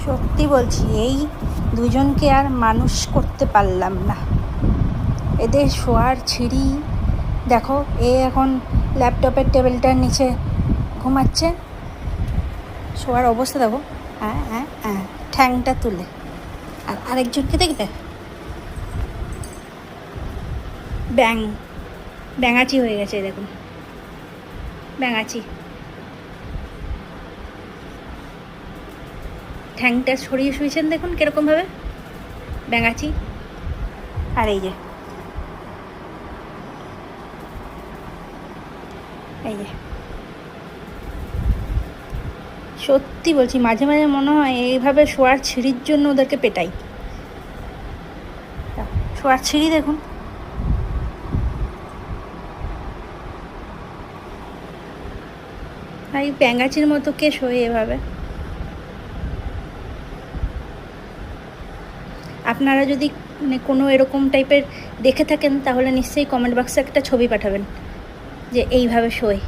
সত্যি বলছি, এই দুজনকে আর মানুষ করতে পারলাম না। এদের শোয়ার ছিঁড়ি দেখো। এ এখন ল্যাপটপের টেবিলটার নিচে ঘুমাচ্ছে, শোয়ার অবস্থা দেখো। হ্যাঁ হ্যাঁ হ্যাঁ, ঠ্যাংটা তুলে। আর আরেকজনকে দেখবে, ব্যাঙাচি হয়ে গেছে। দেখুন, ব্যাঙাচি, ঠ্যাংটা ছড়িয়ে শুয়েছেন দেখুন কীরকমভাবে, ব্যাঙাচি। আর এই যে সত্যি বলছি, মাঝে মাঝে মনে হয় এইভাবে শোয়ার ছিঁড়ির জন্য ওদেরকে পেটাই। শোয়ার ছিঁড়ি দেখুন। আর এই ব্যাঙাচির মতো কে শোয়ে এভাবে? আপনারা যদি মানে কোনো এরকম টাইপের দেখে থাকেন তাহলে নিশ্চয়ই কমেন্ট বক্সে একটা ছবি পাঠাবেন যে এইভাবে শোয়।